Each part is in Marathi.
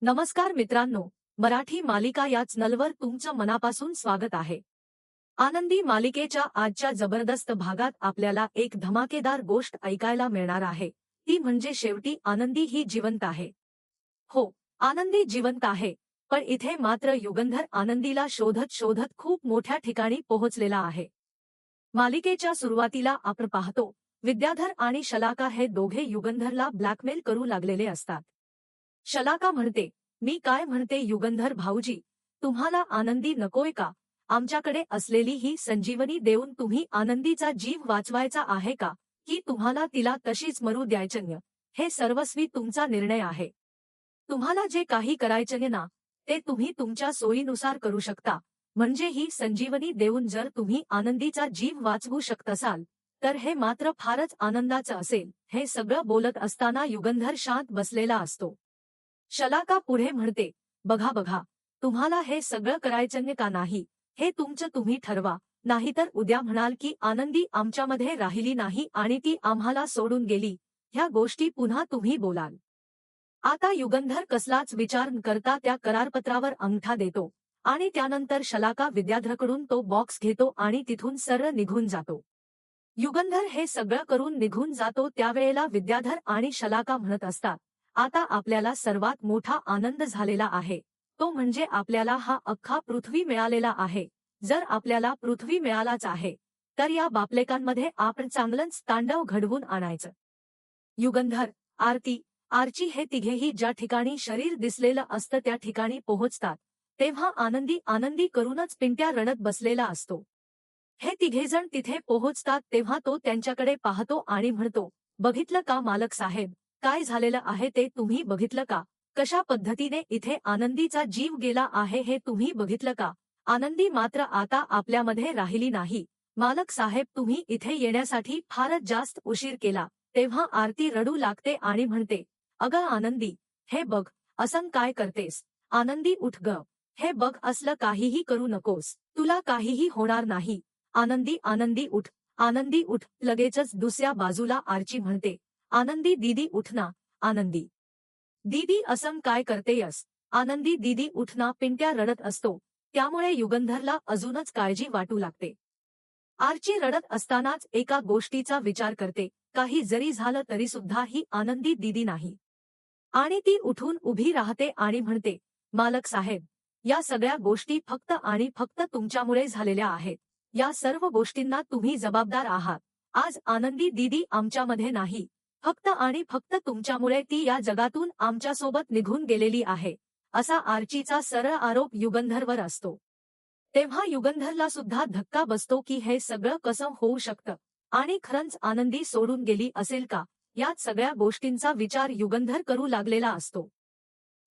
नमस्कार मित्रांनो, मराठी मालिका या चॅनलवर तुमचं मनापासून स्वागत आहे. आनंदी मालिकेच्या आजच्या जबरदस्त भागात आपल्याला एक धमाकेदार गोष्ट ऐकायला मिळणार आहे. ती म्हणजे शेवटी आनंदी ही जिवंत आहे. हो, आनंदी जिवंत आहे, पण इथे मात्र युगंधर आनंदीला शोधत शोधत खूप मोठ्या ठिकाणी पोहोचलेला आहे. मालिकेच्या सुरुवातीला आपण पाहतो, विद्याधर आणि शलाका हे दोघे युगंधरला ब्लॅकमेल करू लागलेले असतात. शलाका म्हणते, मी काय म्हणते युगंधर भाऊजी, तुम्हाला आनंदी नकोय का? आमच्याकडे असलेली ही संजीवनी देऊन तुम्ही आनंदीचा जीव वाचवायचा आहे का, की तुम्हाला तिला तशीच मरू द्यायचं? हे सर्वस्वी तुमचा निर्णय आहे. तुम्हाला जे काही करायचं ना, ते तुम्ही तुमच्या सोयीनुसार करू शकता. म्हणजे ही संजीवनी देऊन जर तुम्ही आनंदीचा जीव वाचवू शकत असाल, तर हे मात्र फारच आनंदाचं असेल. हे सगळं बोलत असताना युगंधर शांत बसलेला असतो. शलाका पुढे म्हणते, बघा बघा, तुम्हाला हे सगळं करायचं का नाही, हे तुमचं तुम्ही ठरवा. नाहीतर उद्या म्हणाल की आनंदी आमच्यामध्ये राहिली नाही आणि ती आम्हाला सोडून गेली. ह्या गोष्टी पुन्हा तुम्ही बोलाल. आता युगंधर कसलाच विचार न करता त्या करारपत्रावर अंगठा देतो आणि त्यानंतर शलाका विद्याधरकडून तो बॉक्स घेतो आणि तिथून सरळ निघून जातो. युगंधर हे सगळं करून निघून जातो त्यावेळेला विद्याधर आणि शलाका म्हणत असतात, आता आपल्याला सर्वात मोठा आनंद झालेला आहे, तो म्हणजे आपल्याला हा अख्खा पृथ्वी मिळालेला आहे. जर आपल्याला पृथ्वी मिळालाच आहे, तर या बापलेकांमध्ये आपण चांगलंच तांडव घडवून आणायचं. युगंधर, आर्ची हे तिघेही ज्या ठिकाणी शरीर दिसलेलं असतं त्या ठिकाणी पोहोचतात, तेव्हा आनंदी आनंदी करूनच पिंट्या रडत बसलेला असतो. हे तिघेजण तिथे पोहोचतात तेव्हा तो त्यांच्याकडे पाहतो आणि म्हणतो, बघितलं का मालक साहेब, काय झालेलं आहे ते तुम्ही बघितलं का? कशा पद्धतीने इथे आनंदीचा जीव गेला आहे हे तुम्ही बघितलं का? आनंदी मात्र आता आपल्यामध्ये राहिली नाही. मालक साहेब, तुम्ही इथे येण्यासाठी फारच जास्त उशीर केला. तेव्हा आरती रडू लागते आणि म्हणते, अगं आनंदी, हे बघ, असं काय करतेस? आनंदी उठ ग, हे बघ, असलं काहीही करू नकोस, तुला काहीही होणार नाही. आनंदी आनंदी उठ, आनंदी उठ. लगेचच दुसऱ्या बाजूला आर्ची म्हणते, आनंदी दीदी उठ ना, आनंदी दीदी असं काय करतेयस? आनंदी दीदी उठ ना. पिंट्या रडत असतो, त्यामुळे युगंधरला अजूनच काळजी वाटू लागते. आर्ची रडत असतानाच एका गोष्टीचा विचार करते, काही जरी झालं तरी सुद्धा ही आनंदी दीदी नाही. आणि ती उठून उभी राहते आणि म्हणते, मालक साहेब, या सगळ्या गोष्टी फक्त आणि फक्त तुमच्यामुळे झालेल्या आहेत. या सर्व गोष्टींना तुम्ही जबाबदार आहात. आज आनंदी दीदी आमच्यामध्ये नाही, फक्त आणि फक्त तुमच्यामुळे ती या जगातून आमच्यासोबत निघून गेलेली आहे, असा आर्चीचा सरळ आरोप युगंधरवर असतो. तेव्हा युगंधरला सुद्धा धक्का बसतो की हे सगळं कसं होऊ शकतं आणि खरंच आनंदी सोडून गेली असेल का, यात सगळ्या गोष्टींचा विचार युगंधर करू लागलेला असतो.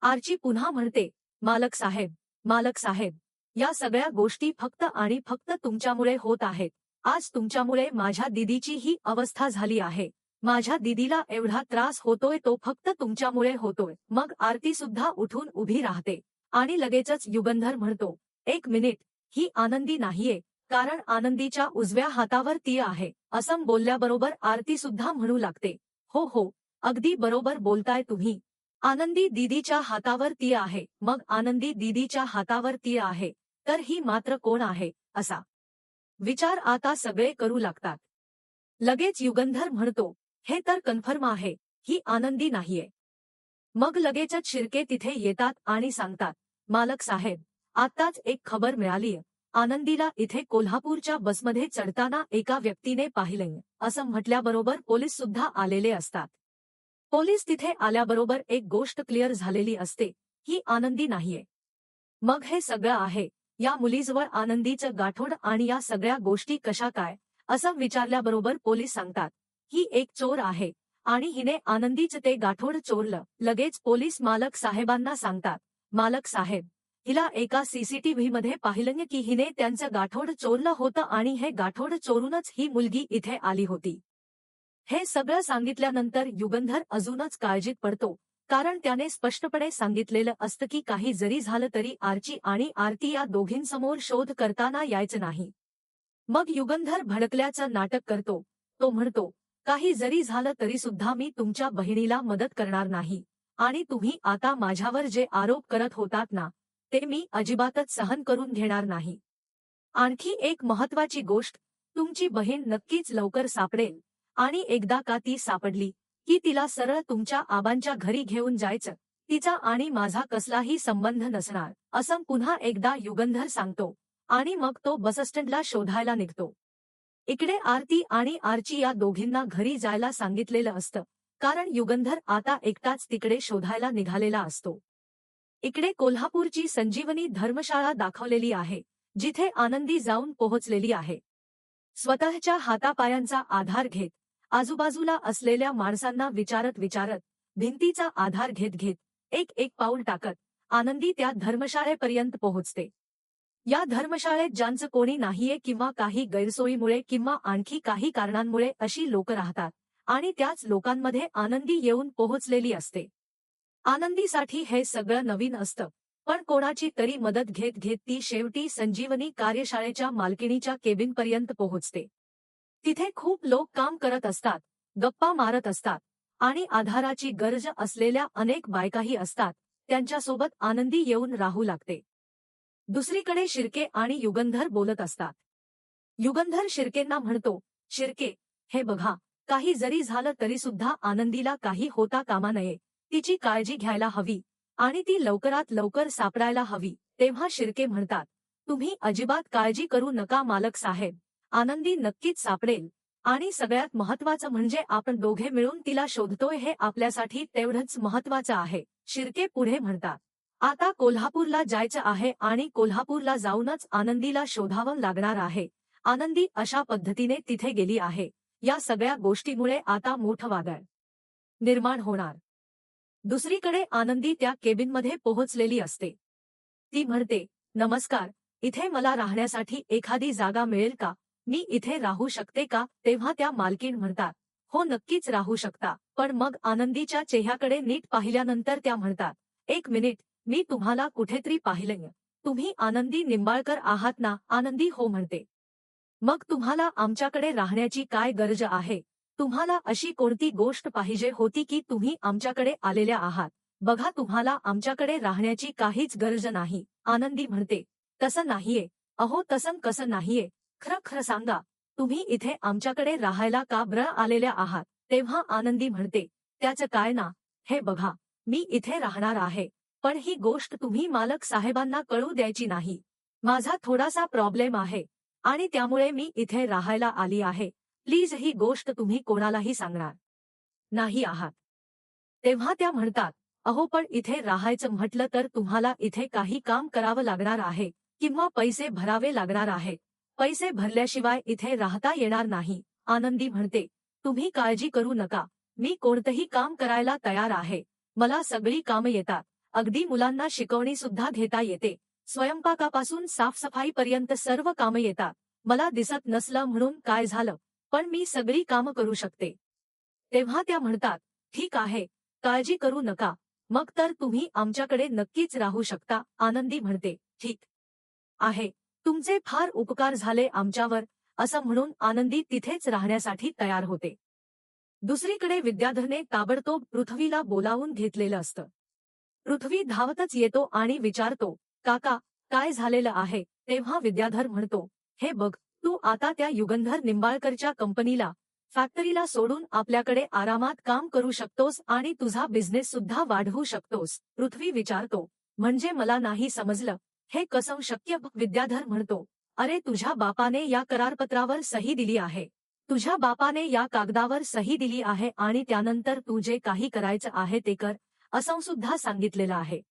आर्ची पुन्हा म्हणते, मालक साहेब, मालक साहेब, या सगळ्या गोष्टी फक्त आणि फक्त तुमच्यामुळे होत आहेत. आज तुमच्यामुळे माझ्या दीदीची ही अवस्था झाली आहे. माझ्या दीदीला एवढा त्रास होतोय तो फक्त तुमच्यामुळे होतोय. मग आरती सुद्धा उठून उभी राहते आणि लगेचच युगंधर म्हणतो, एक मिनिट, ही आनंदी नाहीये, कारण आनंदीच्या उजव्या हातावर ती आहे. असं बोलल्याबरोबर आरती सुद्धा म्हणू लागते, हो हो, अगदी बरोबर बोलताय तुम्ही. आनंदी दीदीच्या हातावर ती आहे. मग आनंदी दीदीच्या हातावर ती आहे, तर ही मात्र कोण आहे? असा विचार आता सगळे करू लागतात. लगेच युगंधर म्हणतो, हे तर कन्फर्म आहे, ही आनंदी नाहीये. मग लगेचच शिर्के तिथे येतात आणि सांगतात, मालक साहेब, आत्ताच एक खबर मिळालीय. आनंदीला इथे कोल्हापूरच्या बसमध्ये चढताना एका व्यक्तीने पाहिलंय. असं म्हटल्याबरोबर पोलीस सुद्धा आलेले असतात. पोलीस तिथे आल्याबरोबर एक गोष्ट क्लिअर झालेली असते, ही आनंदी नाहीये. मग हे सगळं आहे, या मुलीजवळ आनंदीचं गाठोड आणि या सगळ्या गोष्टी कशा काय? असं विचारल्याबरोबर पोलीस सांगतात, ही एक चोर आहे आणि हिने आनंदीचं ते गाठोड चोरलं. लगेच पोलीस मालक साहेबांना सांगतात, मालक साहेब, हिला एका सीसीटीव्हीमध्ये पाहिलं की हिने त्यांचं गाठोड चोरलं होतं आणि हे गाठोड चोरूनच ही मुलगी इथे आली होती. हे सगळं सांगितल्यानंतर युगंधर अजूनच काळजीत पडतो, कारण त्याने स्पष्टपणे सांगितलेलं असतं की काही जरी झालं तरी आर्ची आणि आरती या दोघींसमोर शोध करताना यायचं नाही. मग युगंधर भडकल्याचं नाटक करतो. तो म्हणतो, काही जरी झालं तरी सुद्धा मी तुमच्या बहिणीला मदत करणार नाही. आणि तुम्ही आता माझ्यावर जे आरोप करत होतात ना, ते मी अजिबातच सहन करून घेणार नाही. आणखी एक महत्वाची गोष्ट, तुमची बहीण नक्कीच लवकर सापडेल, आणि एकदा का ती सापडली की तिला सरळ तुमच्या आबांच्या घरी घेऊन जायचं. तिचा आणि माझा कसलाही संबंध नसणार, असं पुन्हा एकदा युगंधर सांगतो आणि मग तो बसस्टँडला शोधायला निघतो. इकडे आरती आणि आर्ची या दोघींना घरी जायला सांगितलेलं असतं, कारण युगंधर आता एकटाच तिकडे शोधायला निघालेला असतो. इकडे कोल्हापूरची संजीवनी धर्मशाळा दाखवलेली आहे, जिथे आनंदी जाऊन पोहोचलेली आहे. स्वतःच्या हातापायांचा आधार घेत, आजूबाजूला असलेल्या माणसांना विचारत भिंतीचा आधार घेत एक पाऊल टाकत आनंदी त्या धर्मशाळेपर्यंत पोहोचते. या धर्मशाळेत ज्यांचं कोणी नाहीये किंवा काही गैरसोयीमुळे किंवा आणखी काही कारणांमुळे अशी लोक राहतात, आणि त्याच लोकांमध्ये आनंदी येऊन पोहोचलेली असते. आनंदीसाठी हे सगळं नवीन असतं, पण कोणाची तरी मदत घेत ती शेवटी संजीवनी कार्यशाळेच्या मालकिणीच्या केबिनपर्यंत पोहोचते. तिथे खूप लोक काम करत असतात, गप्पा मारत असतात, आणि आधाराची गरज असलेल्या अनेक बायकाही असतात. त्यांच्यासोबत आनंदी येऊन राहू लागते. दुसरीकडे शिर्के आणि युगंधर बोलत असतात. युगंधर शिर्केंना म्हणतो, शिर्के, हे बघा, काही जरी झालं तरी सुद्धा आनंदीला काही होता कामा नये. तिची काळजी घ्यायला हवी आणि ती लवकरात लवकर सापडायला हवी. तेव्हा शिर्के म्हणतात, तुम्ही अजिबात काळजी करू नका मालक साहेब, आनंदी नक्कीच सापडेल, आणि सगळ्यात महत्त्वाचं म्हणजे आपण दोघे मिळून तिला शोधतोय हे आपल्यासाठी तेवढंच महत्त्वाचं आहे. शिर्के पुढे म्हणतात, आता कोल्हापूरला जायचं आहे आणि कोल्हापूरला जाऊनच आनंदीला शोधावं लागणार आहे. आनंदी अशा पद्धतीने तिथे गेली आहे, या सगळ्या गोष्टीमुळे आता मोठं वादळ निर्माण होणार. दुसरीकडे आनंदी त्या केबिनमध्ये पोहोचलेली असते. ती म्हणते, नमस्कार, इथे मला राहण्यासाठी एखादी जागा मिळेल का? मी इथे राहू शकते का? तेव्हा त्या मालकीण म्हणतात, हो नक्कीच राहू शकता. पण मग आनंदीच्या चेहऱ्याकडे नीट पाहिल्यानंतर त्या म्हणतात, एक मिनिट, मी तुम्हाला कुठेतरी पाहिलंय. तुम्ही आनंदी निंबाळकर आहात ना? आनंदी हो म्हणते. मग तुम्हाला आमच्याकडे राहण्याची काय गरज आहे? तुम्हाला अशी कोणती गोष्ट पाहिजे होती की तुम्ही आमच्याकडे आलेल्या आहात? बघा, तुम्हाला आमच्याकडे राहण्याची काहीच गरज नाही. आनंदी म्हणते, तसं नाहीये. अहो तसं कसं नाहीये? खरं खरं सांगा, तुम्ही इथे आमच्याकडे राहायला का बरं आलेल्या आहात? तेव्हा आनंदी म्हणते, त्याचं काय ना, हे बघा, मी इथे राहणार आहे, पण ही गोष्ट तुम्ही मालक साहेबांना कळू द्यायची नाही. माझा थोडासा प्रॉब्लेम आहे आणि त्यामुळे मी इथे राहायला आली आहे. प्लीज ही गोष्ट तुम्ही कोणालाही सांगणार नाही आहात. तेव्हा त्या म्हणतात, अहो पण इथे राहायचं म्हटलं तर तुम्हाला इथे काही काम करावं लागणार आहे किंवा पैसे भरावे लागणार आहे. पैसे भरल्याशिवाय इथे राहता येणार नाही. आनंदी म्हणते, तुम्ही काळजी करू नका, मी कोणतंही काम करायला तयार आहे. मला सगळी कामं येतात, अगदी मुलांना शिकवणी सुद्धा घेता येते. स्वयंपाकापासून साफसफाईपर्यंत सर्व कामं येतात. मला दिसत नसलं म्हणून काय झालं, पण मी सगळी कामं करू शकते. तेव्हा त्या म्हणतात, ठीक आहे, काळजी करू नका, मग तर तुम्ही आमच्याकडे नक्कीच राहू शकता. आनंदी म्हणते, ठीक आहे, तुमचे फार उपकार झाले आमच्यावर, असं म्हणून आनंदी तिथेच राहण्यासाठी तयार होते. दुसरीकडे विद्याधरने ताबडतोब पृथ्वीला बोलावून घेतलेलं असतं. पृथ्वी धावतच येतो आणि विचारतो, काका, काय झालेलं आहे? तेव्हा विद्याधर म्हणतो, हे बघ, तू आता त्या युगंधर निंबाळकरच्या कंपनीला, फॅक्टरीला सोडून आपल्याकडे आरामात काम करू शकतोस आणि तुझा बिझनेस सुद्धा वाढवू शकतोस. पृथ्वी विचारतो, म्हणजे मला नाही समजलं, हे कसं शक्य? विद्याधर म्हणतो, अरे तुझ्या बापाने या करारपत्रावर सही दिली आहे. तुझ्या बापाने या कागदावर सही दिली आहे आणि त्यानंतर तू जे काही करायचं आहे ते कर, असं सुद्धा सांगितलेलं आहे.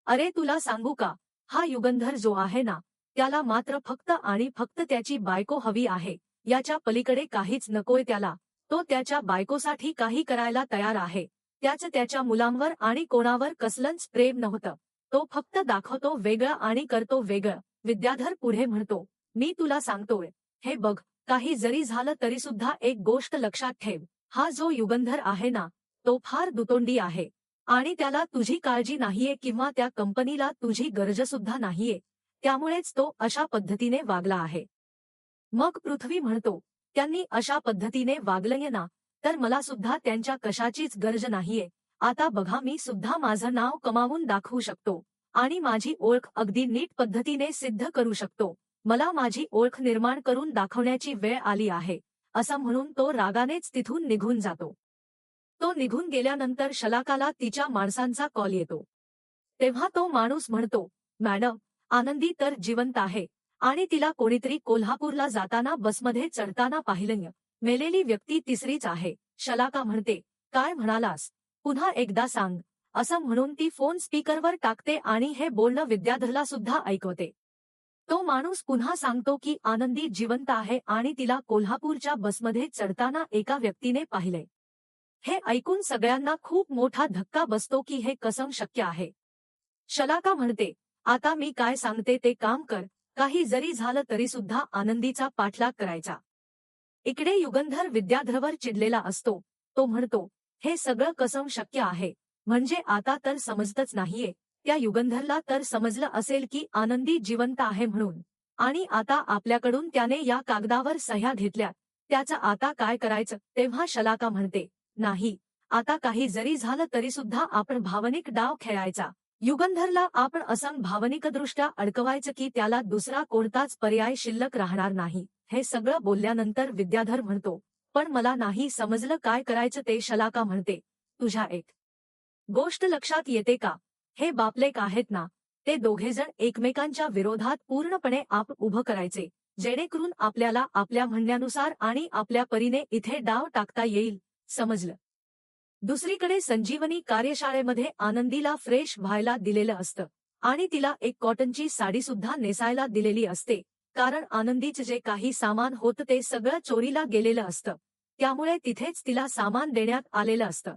अरे तुला सांगू का, हा युगंधर जो आहे ना, त्याला मात्र फक्त आणि फक्त त्याची बायको हवी आहे. याच्या पलीकडे काहीच नकोय त्याला. तो त्याच्या बायकोसाठी काही करायला तयार आहे. त्याचं त्याच्या मुलांवर आणि कोणावर कसलंच प्रेम नव्हतं. तो फक्त दाखवतो वेगळं आणि करतो वेगळं. विद्याधर पुढे म्हणतो, मी तुला सांगतोय, हे बघ, काही जरी झालं तरी सुद्धा एक गोष्ट लक्षात ठेव, हा जो युगंधर आहे ना, तो फार दुतोंडी आहे आणि त्याला तुझी काळजी नाहीये किंवा त्या कंपनीला तुझी गरज सुद्धा नाहीये. त्यामुळेच तो अशा पद्धतीने वागला आहे. मग पृथ्वी म्हणतो, त्यांनी अशा पद्धतीने वागलंय ना, तर मला सुद्धा त्यांच्या कशाचीच गरज नाहीये. आता बघा मी सुद्धा माझं नाव कमावून दाखवू शकतो आणि माझी ओळख अगदी नीट पद्धतीने सिद्ध करू शकतो. मला माझी ओळख निर्माण करून दाखवण्याची वेळ आली आहे, असं म्हणून तो रागानेच तिथून निघून जातो. तो निघून गेल्यानंतर शलाकाला तिच्या माणसांचा कॉल येतो. तेव्हा तो माणूस म्हणतो, मॅडम, आनंदी तर जिवंत आहे आणि तिला कोणीतरी कोल्हापूरला जाताना बसमध्ये चढताना पाहिलं. मेलेली व्यक्ती तिसरीच आहे. शलाका म्हणते, काय म्हणालास? पुन्हा एकदा सांग. असं म्हणून ती फोन स्पीकरवर टाकते आणि हे बोलणं विद्याधरला सुद्धा ऐकवते. तो माणूस पुन्हा सांगतो की आनंदी जिवंत आहे आणि तिला कोल्हापूरच्या बसमध्ये चढताना एका व्यक्तीने पाहिले. हे ऐकून सगळ्यांना खूप मोठा धक्का बसतो की हे कसं शक्य आहे. शलाका म्हणते, आता मी काय सांगते ते काम कर. काही जरी झालं तरी सुद्धा आनंदीचा पाठलाग करायचा. इकडे युगंधर विद्याधरवर चिडलेला असतो. तो म्हणतो, हे सगळं कसं शक्य आहे? म्हणजे आता तर समजतच नाहीये. त्या युगंधरला तर समजलं असेल की आनंदी जिवंत आहे म्हणून, आणि आता आपल्याकडून त्याने या कागदावर सह्या घेतल्या. त्याचं आता काय करायचं? तेव्हा शलाका म्हणते, नाही, आता काही जरी झालं तरी सुद्धा आपण भावनिक डाव खेळायचा. युगंधरला आपण असं भावनिकदृष्ट्या अडकवायचं की त्याला दुसरा कोणताच पर्याय शिल्लक राहणार नाही. हे सगळं बोलल्यानंतर विद्याधर म्हणतो, पण मला नाही समजलं काय करायचं ते. शलाका म्हणते, तुझ्या एक गोष्ट लक्षात येते का? हे बापलेक आहेत ना, ते दोघेजण एकमेकांच्या विरोधात पूर्णपणे आप उभं करायचे, जेणेकरून आपल्याला आपल्या म्हणण्यानुसार आणि आपल्या परीने इथे डाव टाकता येईल. समजलं? दुसरीकडे संजीवनी कार्यशाळेमध्ये आनंदीला फ्रेश व्हायला दिलेलं असतं आणि तिला एक कॉटनची साडी सुद्धा नेसायला दिलेली असते, कारण आनंदीचं जे काही सामान होतं ते सगळं चोरीला गेलेलं असतं. त्यामुळे तिथेच तिला सामान देण्यात आलेलं असतं.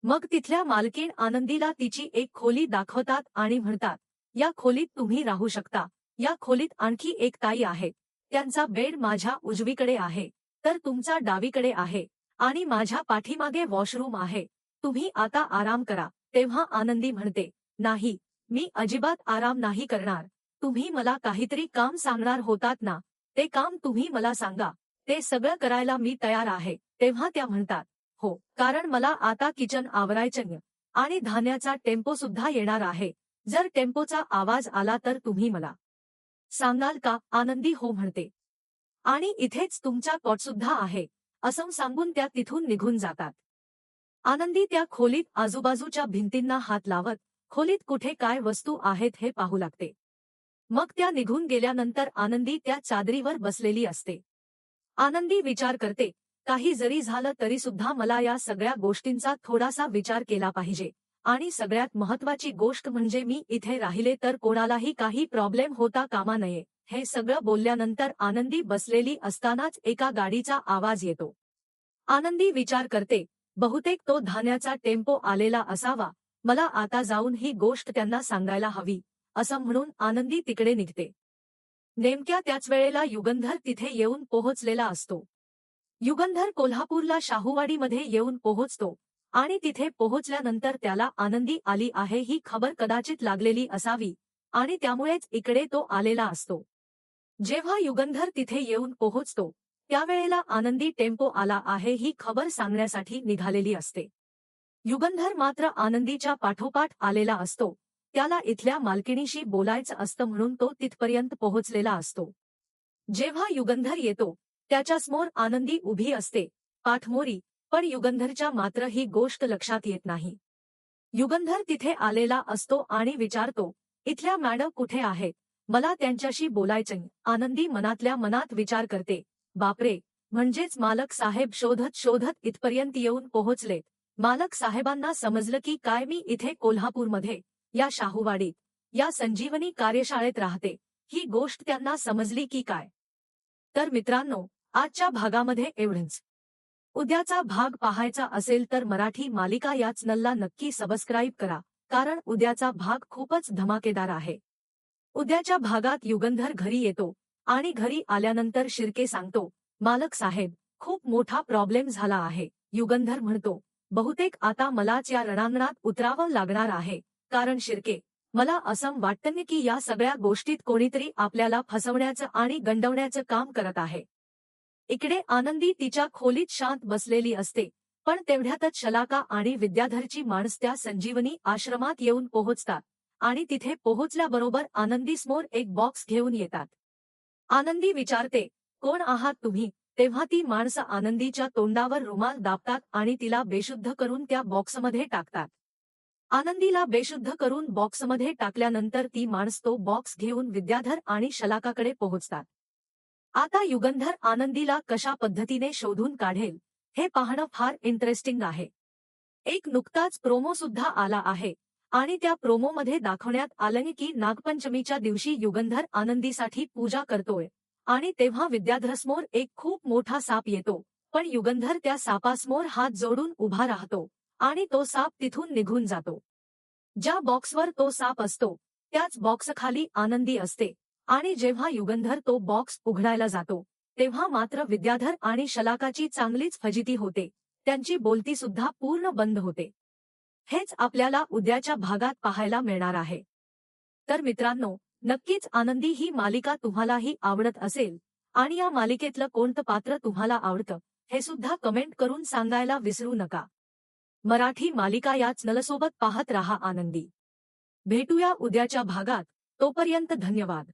मग तिथल्या मालकीण आनंदीला तिची एक खोली दाखवतात आणि म्हणतात, या खोलीत तुम्ही राहू शकता. या खोलीत आणखी एक ताई आहेत. त्यांचा बेड माझ्या उजवीकडे आहे, तर तुमचा डावीकडे आहे, आणि माझ्या पाठीमागे वॉशरूम आहे. तुम्ही आता आराम करा. तेव्हा आनंदी म्हणते, नाही, मी अजिबात आराम नाही करणार. तुम्ही मला काहीतरी काम सांगणार होतात ना, ते काम तुम्ही मला सांगा. ते सगळं करायला मी तयार आहे. तेव्हा त्या म्हणतात, हो, कारण मला आता किचन आवरायचं आणि धान्याचा टेम्पो सुद्धा येणार आहे. जर टेम्पोचा आवाज आला तर तुम्ही मला सांगाल का? आनंदी हो म्हणते. आणि इथेच तुमचा कॉट सुद्धा आहे, असं सांगून त्या तिथून निघून जातात. आनंदी त्या खोलीत आजूबाजूच्या भिंतींना हात लावत खोलीत कुठे काय वस्तू आहेत हे पाहू लागते. मग त्या निघून गेल्यानंतर आनंदी त्या चादरीवर बसलेली असते. आनंदी विचार करते, काही जरी झालं तरी सुद्धा मला या सगळ्या गोष्टींचा थोडासा विचार केला पाहिजे, आणि सगळ्यात महत्त्वाची गोष्ट म्हणजे मी इथे राहिले तर कोणालाही काही प्रॉब्लेम होता कामा नये. हे सगळं बोलल्यानंतर आनंदी बसलेली असतानाच एका गाडीचा आवाज येतो. आनंदी विचार करते, बहुतेक तो धान्याचा टेम्पो आलेला असावा. मला आता जाऊन ही गोष्ट त्यांना सांगायला हवी, असं म्हणून आनंदी तिकडे निघते. नेमक्या त्याच वेळेला युगंधर तिथे येऊन पोहोचलेला असतो. युगंधर कोल्हापूरला शाहूवाडीमध्ये येऊन पोहोचतो आणि तिथे पोहोचल्यानंतर त्याला आनंदी आली आहे ही खबर कदाचित लागलेली असावी, आणि त्यामुळेच इकडे तो आलेला असतो. जेव्हा युगंधर तिथे येऊन पोहोचतो त्यावेळेला आनंदी टेम्पो आला आहे ही खबर सांगण्यासाठी निघालेली असते. युगंधर मात्र आनंदीच्या पाठोपाठ आलेला असतो. त्याला इथल्या मालकिणीशी बोलायचं असतं म्हणून तो तिथपर्यंत पोहोचलेला असतो. जेव्हा युगंधर येतो त्याच्यासमोर आनंदी उभी असते, पाठमोरी, पण युगंधरच्या मात्र ही गोष्ट लक्षात येत नाही. युगंधर तिथे आलेला असतो आणि विचारतो, इथल्या मॅडम कुठे आहेत? मला त्यांच्याशी बोलायचंय. आनंदी मनातल्या मनात विचार करते, बापरे, म्हणजेच मालक साहेब शोधत शोधत इथपर्यंत येऊन पोहोचलेत. मालक साहेबांना समजलं की काय मी इथे कोल्हापूरमध्ये या शाहूवाडीत या संजीवनी कार्यशाळेत राहते. ही गोष्ट त्यांना समजली की काय? तर मित्रांनो, आजच्या भागामध्ये एवढंच. उद्याचा भाग पाहायचा असेल तर मराठी मालिका या चॅनलला नक्की सबस्क्राईब करा, कारण उद्याचा भाग खूपच धमाकेदार आहे. उद्याच्या भागात युगंधर घरी येतो आणि घरी आल्यानंतर शिर्के सांगतो, मालक साहेब, खूप मोठा प्रॉब्लेम झाला आहे. युगंधर म्हणतो, बहुतेक आता मलाच या रणांगणात उतरावं लागणार आहे, कारण शिर्के, मला असं वाटतं की या सगळ्या गोष्टीत कोणीतरी आपल्याला फसवण्याचं आणि गंडवण्याचं काम करत आहे. इकडे आनंदी तिच्या खोलीत शांत बसलेली असते, पण तेवढ्यातच शलाका आणि विद्याधरची माणस त्या संजीवनी आश्रमात येऊन पोहोचतात आणि तिथे पोहोचल्याबरोबर आनंदीसमोर एक बॉक्स घेऊन येतात. आनंदी विचारते, कोण आहात तुम्ही? तेव्हा ती माणसं आनंदीच्या तोंडावर रुमाल दाबतात आणि तिला बेशुद्ध करून त्या बॉक्समध्ये टाकतात. आनंदीला बेशुद्ध करून बॉक्समध्ये टाकल्यानंतर ती माणस तो बॉक्स घेऊन विद्याधर आणि शलाकाकडे पोहोचतात. आता युगंधर आनंदीला कशा पद्धतीने शोधून काढेल हे पाहणं फार इंटरेस्टिंग आहे. एक नुकताच प्रोमो सुद्धा आला आहे आणि त्या प्रोमोमध्ये दाखवण्यात आलं की नागपंचमीच्या दिवशी युगंधर आनंदीसाठी पूजा करतोय आणि तेव्हा विद्याधरसमोर एक खूप मोठा साप येतो, पण युगंधर त्या सापासमोर हात जोडून उभा राहतो आणि तो साप तिथून निघून जातो. ज्या बॉक्सवर तो साप असतो त्याच बॉक्सखाली आनंदी असते आणि जेव्हा युगंधर तो बॉक्स उघडायला जातो तेव्हा मात्र विद्याधर आणि शलाकाची चांगलीच फजिती होते. त्यांची बोलती सुद्धा पूर्ण बंद होते. हेच आपल्याला उद्याच्या भागात पाहायला मिळणार आहे. तर मित्रांनो, नक्कीच आनंदी ही मालिका तुम्हालाही आवडत असेल आणि या मालिकेतलं कोणतं पात्र तुम्हाला आवडतं हे सुद्धा कमेंट करून सांगायला विसरू नका. मराठी मालिका या चॅनलसोबत पाहत रहा आनंदी. भेटूया उद्याच्या भागात. तोपर्यंत धन्यवाद.